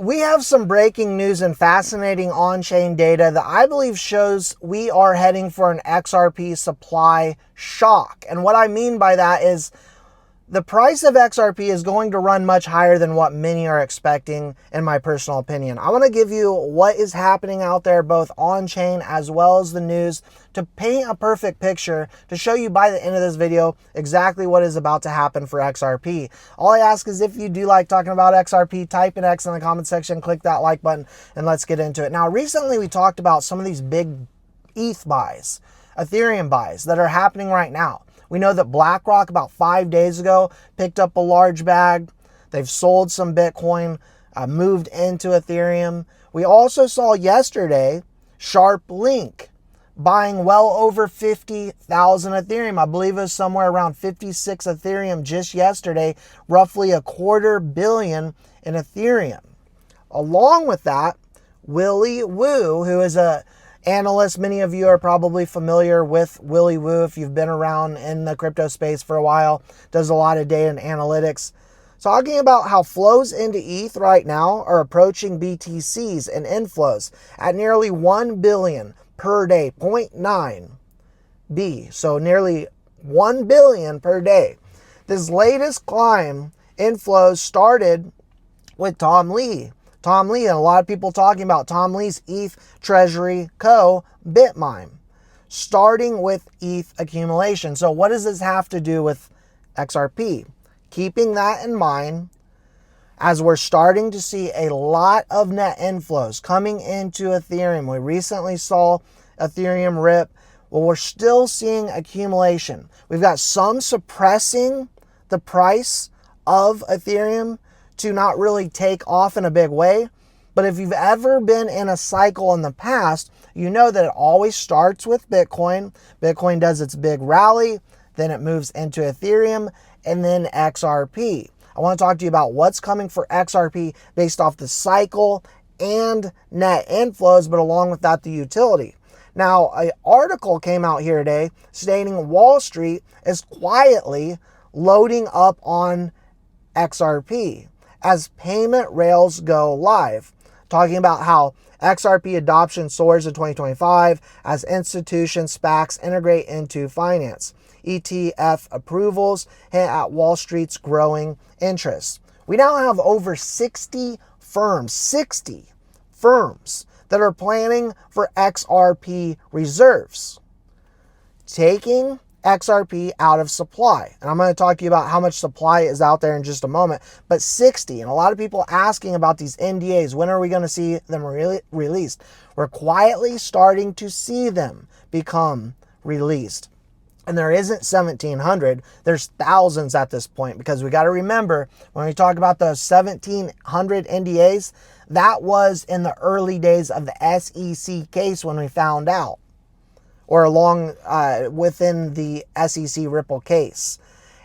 We have some breaking news and fascinating on-chain data that I believe shows we are heading for an XRP supply shock. And what I mean by that is the price of XRP is going to run much higher than what many are expecting, in my personal opinion. I want to give you what is happening out there, both on-chain as well as the news, to paint a perfect picture, to show you by the end of this video exactly what is about to happen for XRP. All I ask is if you do like talking about XRP, type an X in the comment section, click that like button, and let's get into it. Now, recently we talked about some of these big ETH buys, Ethereum buys that are happening right now. We know that BlackRock about 5 days ago picked up a large bag. They've sold some Bitcoin, moved into Ethereum. We also saw yesterday SharpLink buying well over 50,000 Ethereum. I believe it was somewhere around 56 Ethereum just yesterday, roughly $250 million in Ethereum. Along with that, Willy Woo, who is a analyst, many of you are probably familiar with Willy Woo if you've been around in the crypto space for a while, does a lot of data and analytics. Talking about how flows into ETH right now are approaching BTCs and inflows at nearly 1 billion per day, 0.9 B, so nearly 1 billion per day. This latest climb inflows started with Tom Lee, and a lot of people talking about Tom Lee's ETH Treasury Co. Bitmine, starting with ETH accumulation. So what does this have to do with XRP? Keeping that in mind, as we're starting to see a lot of net inflows coming into Ethereum. We recently saw Ethereum rip. Well, we're still seeing accumulation. We've got some suppressing the price of Ethereum to not really take off in a big way. But if you've ever been in a cycle in the past, you know that it always starts with Bitcoin. Bitcoin does its big rally, then it moves into Ethereum, and then XRP. I want to talk to you about what's coming for XRP based off the cycle and net inflows, but along with that, the utility. Now, an article came out here today stating Wall Street is quietly loading up on XRP as payment rails go live, talking about how XRP adoption soars in 2025 as institutions, SPACs integrate into finance. ETF approvals hint at Wall Street's growing interest. We now have over 60 firms that are planning for XRP reserves, taking XRP out of supply. And I'm going to talk to you about how much supply is out there in just a moment. But 60, and a lot of people asking about these NDAs. When are we going to see them released? We're quietly starting to see them become released. And there isn't 1,700, there's thousands at this point, because we got to remember when we talk about the 1,700 NDAs, that was in the early days of the SEC case when we found out, or along within the SEC Ripple case.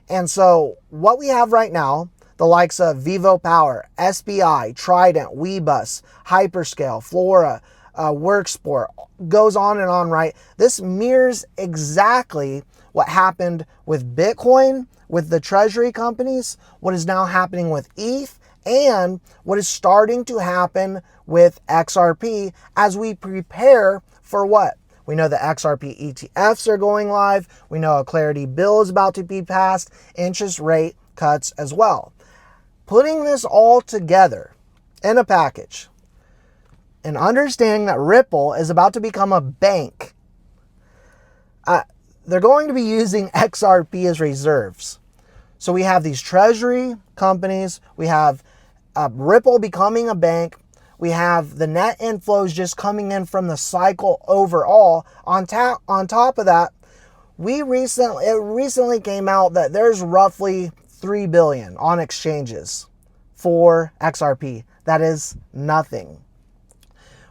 And so what we have right now, the likes of Vivo Power, SBI, Trident, Weebus, Hyperscale, Flora, Worksport, goes on and on, right? This mirrors exactly what happened with Bitcoin, with the treasury companies, what is now happening with ETH, and what is starting to happen with XRP as we prepare for what? We know the XRP ETFs are going live. We know a Clarity bill is about to be passed, interest rate cuts as well. Putting this all together in a package, and understanding that Ripple is about to become a bank, they're going to be using XRP as reserves. So we have these treasury companies, we have Ripple becoming a bank, we have the net inflows just coming in from the cycle overall. On top of that, it recently came out that there's roughly 3 billion on exchanges for XRP. That is nothing.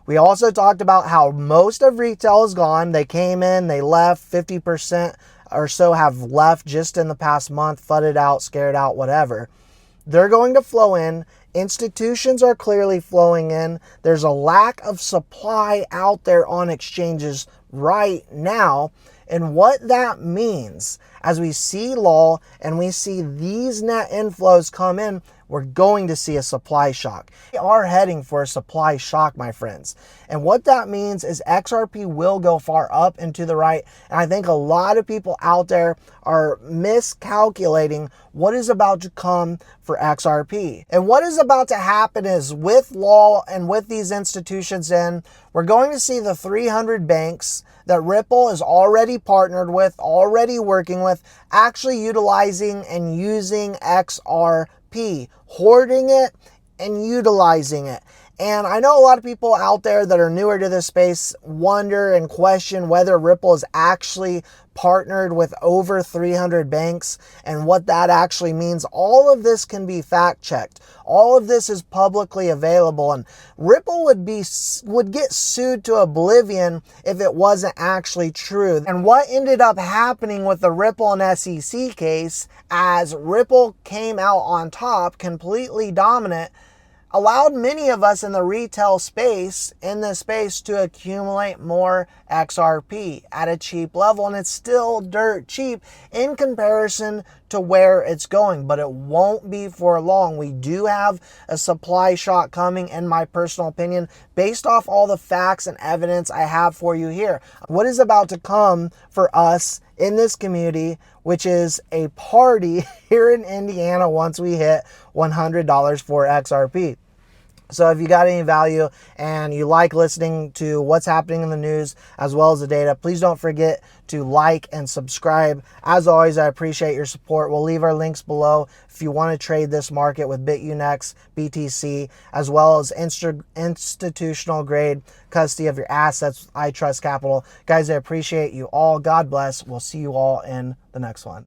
We also talked about how most of retail is gone. They came in, they left, 50% or so have left just in the past month, fudded out, scared out, whatever. They're going to flow in. Institutions are clearly flowing in. There's a lack of supply out there on exchanges right now. And what that means, as we see LOL and we see these net inflows come in, we're going to see a supply shock. We are heading for a supply shock, my friends. And what that means is XRP will go far up and to the right. And I think a lot of people out there are miscalculating what is about to come for XRP. And what is about to happen is, with law and with these institutions in, we're going to see the 300 banks that Ripple is already partnered with, already working with, actually utilizing and using XRP, hoarding it and utilizing it. And I know a lot of people out there that are newer to this space wonder and question whether Ripple is actually partnered with over 300 banks and what that actually means. All of this can be fact checked. All of this is publicly available, and Ripple would get sued to oblivion if it wasn't actually true. And what ended up happening with the Ripple and SEC case, as Ripple came out on top, completely dominant, allowed many of us in the retail space, in this space, to accumulate more XRP at a cheap level. And it's still dirt cheap in comparison to where it's going, but it won't be for long. We do have a supply shock coming, in my personal opinion, based off all the facts and evidence I have for you here. What is about to come for us in this community, which is a party here in Indiana once we hit $100 for XRP. So if you got any value and you like listening to what's happening in the news as well as the data, please don't forget to like and subscribe. As always, I appreciate your support. We'll leave our links below if you want to trade this market with BitUnex, BTC, as well as institutional grade custody of your assets. I Trust Capital. Guys, I appreciate you all. God bless. We'll see you all in the next one.